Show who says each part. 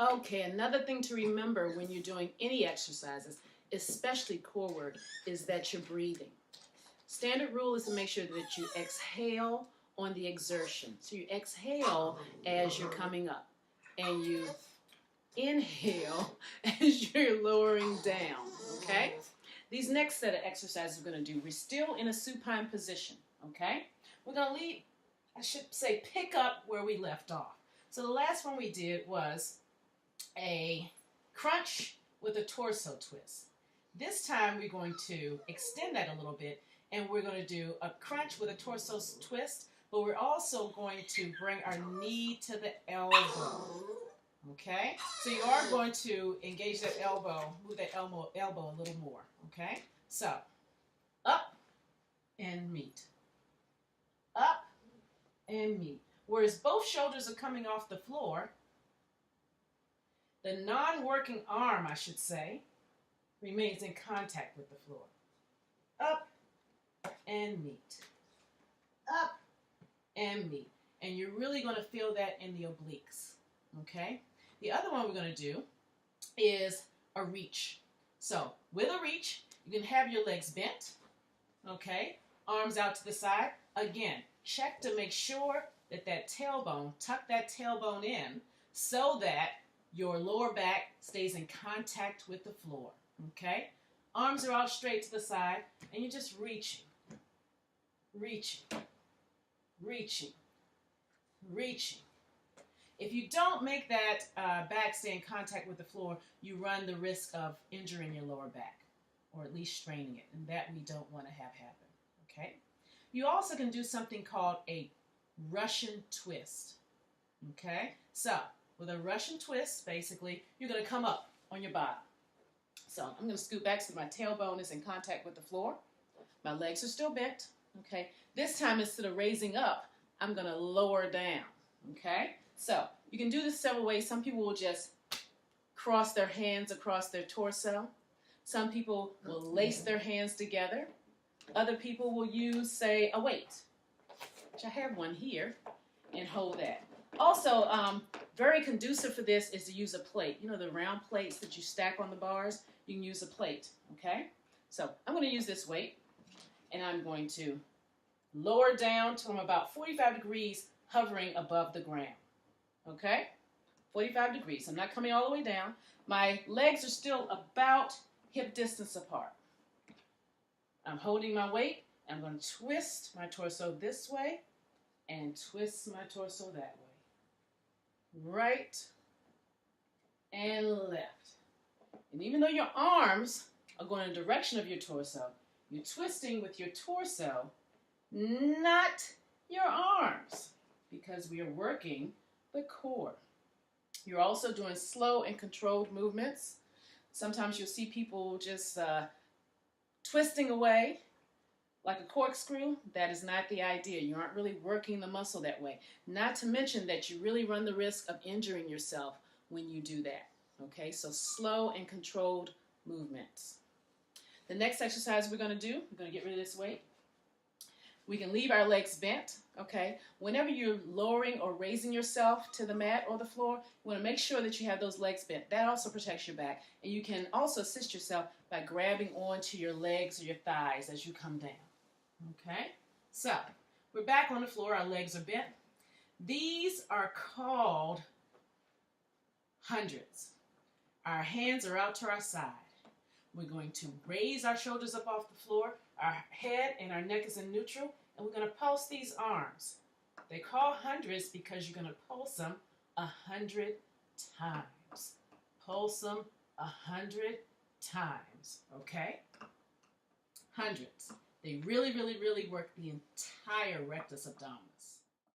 Speaker 1: Okay, another thing to remember when you're doing any exercises, especially core work, is that you're breathing. Standard rule is to make sure that you exhale on the exertion. So you exhale as you're coming up, and you inhale as you're lowering down, okay? These next set of exercises we're going to do, we're still in a supine position, okay? We're going to leave, I should say, pick up where we left off. So the last one we did was a crunch with a torso twist. This time we're going to extend that a little bit, and we're going to do a crunch with a torso twist, but we're also going to bring our knee to the elbow. Okay? So you are going to engage that elbow, move that elbow a little more. Okay? So, up and meet. Up and meet. Whereas both shoulders are coming off the floor, the non-working arm, I should say, remains in contact with the floor. Up and meet. Up and meet. And you're really going to feel that in the obliques. Okay? The other one we're going to do is a reach. So with a reach, you can have your legs bent. Okay? Arms out to the side. Again, check to make sure that that tailbone, tuck that tailbone in so that your lower back stays in contact with the floor. Okay? Arms are out straight to the side, and you're just reaching, reaching, reaching, reaching. If you don't make that back stay in contact with the floor, you run the risk of injuring your lower back, or at least straining it, and that we don't want to have happen. Okay? You also can do something called a Russian twist. Okay? So, with a Russian twist, basically, you're going to come up on your bottom. So I'm going to scoot back so my tailbone is in contact with the floor. My legs are still bent. Okay. This time, instead of raising up, I'm going to lower down. Okay. So you can do this several ways. Some people will just cross their hands across their torso. Some people will lace their hands together. Other people will use, say, a weight, which I have one here, and hold that. Also, very conducive for this is to use a plate. You know the round plates that you stack on the bars? You can use a plate, okay? So I'm going to use this weight, and I'm going to lower down till I'm about 45 degrees, hovering above the ground, okay? 45 degrees. I'm not coming all the way down. My legs are still about hip distance apart. I'm holding my weight, and I'm going to twist my torso this way and twist my torso that way. Right and left. And even though your arms are going in the direction of your torso, you're twisting with your torso, not your arms, because we are working the core. You're also doing slow and controlled movements. Sometimes you'll see people just twisting away like a corkscrew. That is not the idea. You aren't really working the muscle that way. Not to mention that you really run the risk of injuring yourself when you do that. Okay, so slow and controlled movements. The next exercise we're going to do, we're going to get rid of this weight. We can leave our legs bent. Okay, whenever you're lowering or raising yourself to the mat or the floor, you want to make sure that you have those legs bent. That also protects your back. And you can also assist yourself by grabbing onto your legs or your thighs as you come down. Okay, so we're back on the floor. Our legs are bent. These are called hundreds. Our hands are out to our side. We're going to raise our shoulders up off the floor. Our head and our neck is in neutral, and we're going to pulse these arms. They call hundreds because you're going to pulse them 100 times. Pulse them 100 times, okay? Hundreds. They really, really, really work the entire rectus abdominis.